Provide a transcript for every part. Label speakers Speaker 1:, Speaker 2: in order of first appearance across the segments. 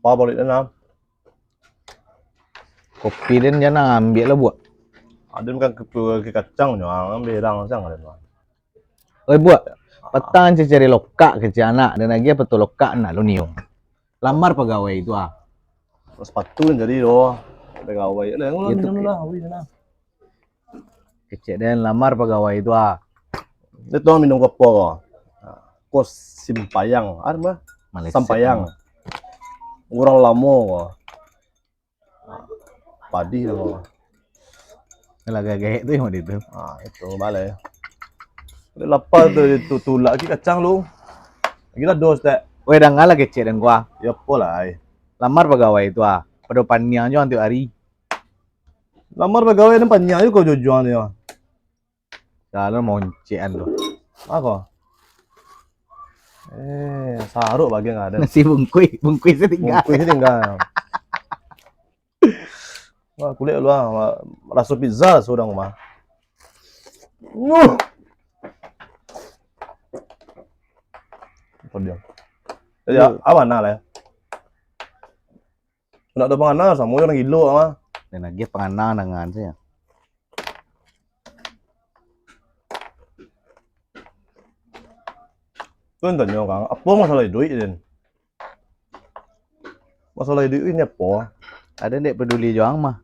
Speaker 1: Apa balik na?
Speaker 2: Kopi din jangan ambil lah buat.
Speaker 1: Ada kan ke kacang nyo, ambil rang sang ada.
Speaker 2: Oi buat. Petang cari lokak ke anak dan lagi apa tuh lokak nak lu niung. Lamar pegawai itu ah.
Speaker 1: Sepatu jadi doh. Pegawai. Lah ngulon
Speaker 2: Itu
Speaker 1: minum lah, wi sana.
Speaker 2: Kecek dan lamar pegawai itu ah.
Speaker 1: Itu minum kopi kok. Kos simpayang, ada mah?
Speaker 2: Malaysia.
Speaker 1: Sampayang. Orang lamo kok. Padi lah kok.
Speaker 2: Laga gaya itu yang itu.
Speaker 1: Ah, itu balik. Lapar tu itu tulak lagi kacang lu. Kita dos tak.
Speaker 2: Woi dah ngalah kecek dan gua.
Speaker 1: Ya pola ai.
Speaker 2: Lamar pegawai itu ah. Pada paniang jo antuk hari.
Speaker 1: Lamar pegawai ni panjang juga kau jual ni.
Speaker 2: Kalau mau cekan tu.
Speaker 1: Apa? Saruk bagi nggak ada.
Speaker 2: Nasi bungkui setinggal.
Speaker 1: Bungkus tinggal. Wah, kulit lu ah, rasa pizza sudah mah. Apa dia? Jadi apa nak lah? Nak ada penganar sama orang gilo mah.
Speaker 2: Dan lagi penganang dengan saya.
Speaker 1: Tuan tanya kang, apa masalah duit ni? Masalah duit ini apa?
Speaker 2: Ada dek peduli joang mah.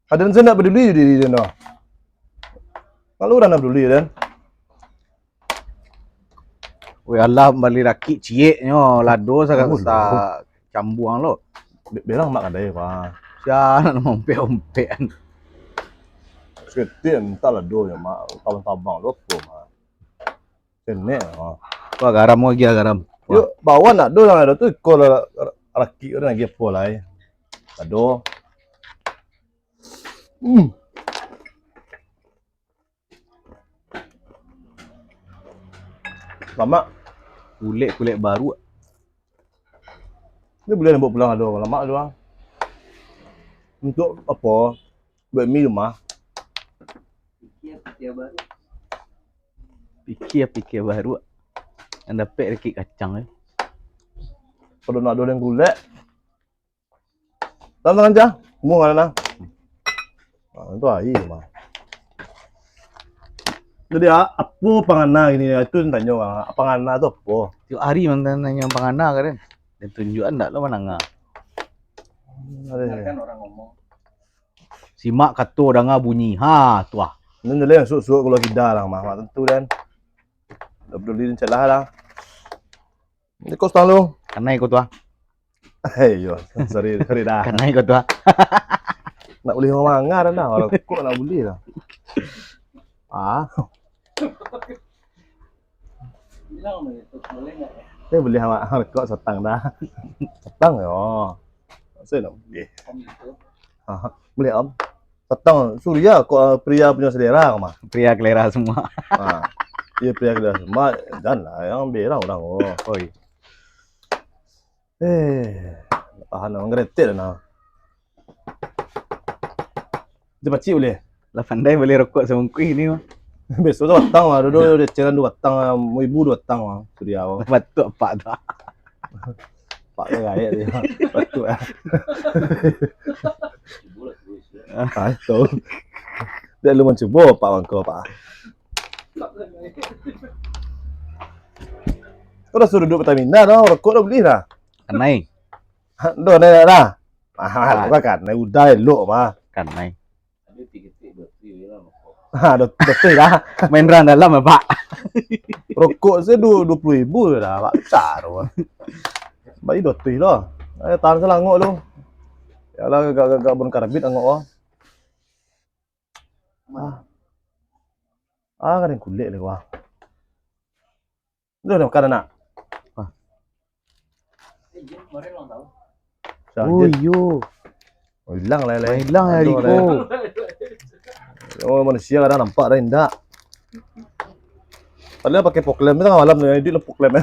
Speaker 1: Ada yang saya nak peduli di dia no. Kalau orang nak peduli kan?
Speaker 2: Woi Allah balik laki cie nyo lado sa cambuang lo.
Speaker 1: Bilang mak ada ya pak.
Speaker 2: Jangan ngompe-ompean.
Speaker 1: Sekian entah lah do ya mak tabang-tabang lo apa mak. Senek ah.
Speaker 2: Wah garam lagi garam.
Speaker 1: Yuk bawa nak do yang ada tu kau laki orang lagi apa lah ya. Ado. Lama.
Speaker 2: Kulit baru.
Speaker 1: Dia boleh nak bawa pulang ado. Lama doang. Untuk apa? Buat mi rumah.
Speaker 2: Pikir baru. Anda dapat rekik kacang eh.
Speaker 1: Kalau nak ada yang gulai. Tangan aja. Mu mana? Itu air mah. Jadi apa pangana ini? Itu tanya orang. Pangana tu apa?
Speaker 2: Tiap hari mantan nanya pangana kan. Dan tunjukan tak lo mana ngah.
Speaker 1: Kan
Speaker 2: orang ngomong. Simak kata orang bunyi. Ha tu ah.
Speaker 1: Ini jadi yang suuk-suuk kalau kita lah mah. Tentu kan. Dah peduli dan celah lah. Ini kos tang lu.
Speaker 2: Karena ikut tu ah.
Speaker 1: Hei yo, sorry dah.
Speaker 2: Karena ikut tu ah.
Speaker 1: Nak boleh mangar dah. Orang kok nak boleh lah. Ah.
Speaker 2: Bilang boleh enggak ya?
Speaker 1: Saya boleh kok setang dah. Setang yo. Saya nak boleh. Boleh om. Setang Surya kok pria punya selera mah.
Speaker 2: Pria kelera semua.
Speaker 1: Dia pria kelera semua. Jangan lah yang ambil orang.
Speaker 2: Oi.
Speaker 1: Tahan orang geretik dah. Dia pacik boleh.
Speaker 2: Lah pandai boleh rokok semungkui ni mah.
Speaker 1: Besok tu batang mah. Dulu dia ceran 2 batang. 1000 2 batang mah. Surya.
Speaker 2: Batuk pak tu.
Speaker 1: Pak tu gaya dia. Batuk ah. Tahu. Dia lu mencuba pak kau pak. Kau dah suruh duduk Pertamina dah, rokok dah beli dah.
Speaker 2: Kanai.
Speaker 1: Dah dah. Mahal kan, naik udah elok mah.
Speaker 2: Kanai.
Speaker 1: Betul dah.
Speaker 2: Main run dalam Pak.
Speaker 1: Rokok saya 20.000 dah, Pak. Besar wah. Bayi betul lah. Tahan selangok lu. Yalah gak bon karbit angok wah. Kan yang kulit lagi wah. Dah makan nak.
Speaker 2: Oh yo.
Speaker 1: Hilang lah.
Speaker 2: Hilang ya Riko.
Speaker 1: Oh manusia kadang nampak dah indah. Padahal pakai poklem tengah malam ni dia poklem.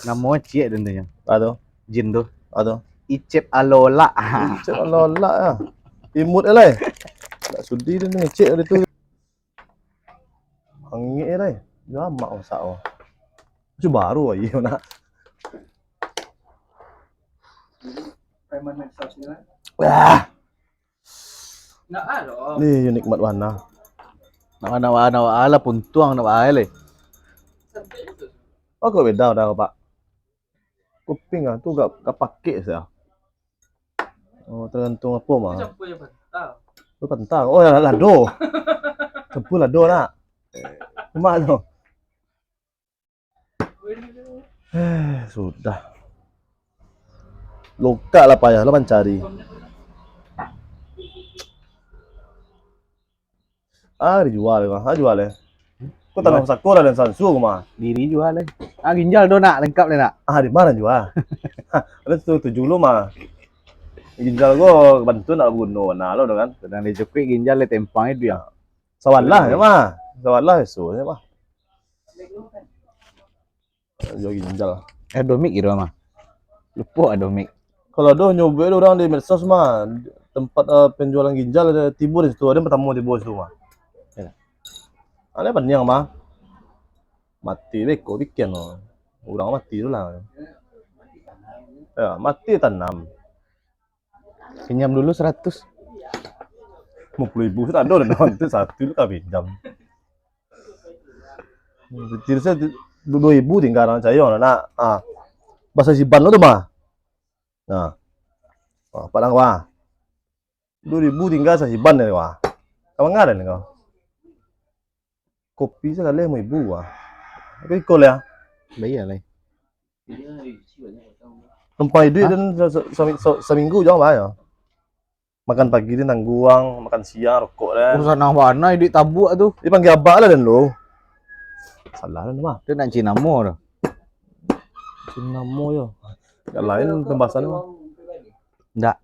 Speaker 2: Nama cik tentunya.
Speaker 1: Aduh,
Speaker 2: Jin tu.
Speaker 1: aduh.
Speaker 2: Icep Alola.
Speaker 1: Cik Alola ah. Imut lah. Tak sudi dia ni cik dia tu. Angit lah. Dia amak masak oh. Baju baru iya nak.
Speaker 3: preman medsos ni lah.
Speaker 1: Wah,
Speaker 3: Nak alo.
Speaker 1: ni nikmat warna.
Speaker 2: Nak ala puntuang nak ala.
Speaker 1: Oh, kok beda dah Pak. Kuping ah tu gak pakai saya. Oh, tergantung apa mah.
Speaker 3: Campur yang bentar.
Speaker 1: Lu pentang. Oh, ya lado. Campur lado nak. Cuma tu. Sudah. Luka lah payah lah mencari. Ah, dijual kah? Ah, jual ya. Kau tanam sakura dan sansu mah.
Speaker 2: Diri jual lah. Ah ginjal do nak lengkap le nak.
Speaker 1: Ah, di mana jual? Ada tujuh lu mah. Ginjal gua bantu nak bunuh. Nah, lo kan.
Speaker 2: Sedang dicukui ginjal le tempang itu ya.
Speaker 1: Sawalah ya mah. Sawalah eso ya mah. Jual ginjal.
Speaker 2: Domik gitu mah. Lupa domik.
Speaker 1: Kalau ada nyoba orang di medsos mah tempat penjualan ginjal ada timbul di situ, ada bertemu di bawah situ mah. Ada penyang mah mati beko bikin loh. Orang mati tu lah. Ya, mati tanam.
Speaker 2: Pinjam dulu 100.
Speaker 1: 50.000 tak ada nanti satu itu tak pinjam. Betul saya 2.000 tinggal orang saya nak. Ah, bahasa Siban lo tu mah. Nah, padang wah. 2.000 tinggal sa Siban ni wah. Kamu ngaran kau? Kopi sekali 5.000 wah. Tapi kau ya.
Speaker 2: Bayar lah.
Speaker 1: Tempat itu dan seminggu jangan bayar. Makan pagi dia nangguang, makan siang rokok dah.
Speaker 2: Urusan nang warna duit tabuk tu.
Speaker 1: Dia panggil abak lah dan lo. Salah lah mah.
Speaker 2: Dia nak Cinamo tu.
Speaker 1: Cinamo yo. Yang lain pembahasan mah.
Speaker 2: Ndak.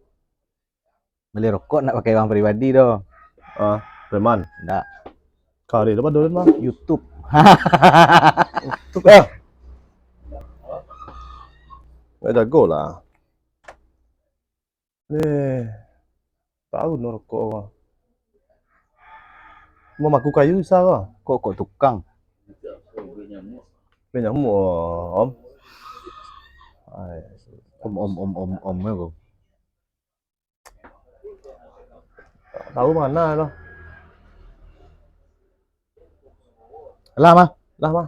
Speaker 2: Beli rokok nak pakai uang pribadi tu.
Speaker 1: Ah, preman.
Speaker 2: Ndak.
Speaker 1: Kari dapat dolen mah.
Speaker 2: YouTube.
Speaker 1: Tuh ah. Nggak jago lah. Tahu no rokok mah. Mau maku kayu bisa kah?
Speaker 2: Kok tukang.
Speaker 1: Beli nyamuk om. Ay,
Speaker 2: Om aku.
Speaker 1: tahu mana loh.
Speaker 2: Lah mah.
Speaker 1: Lah mah.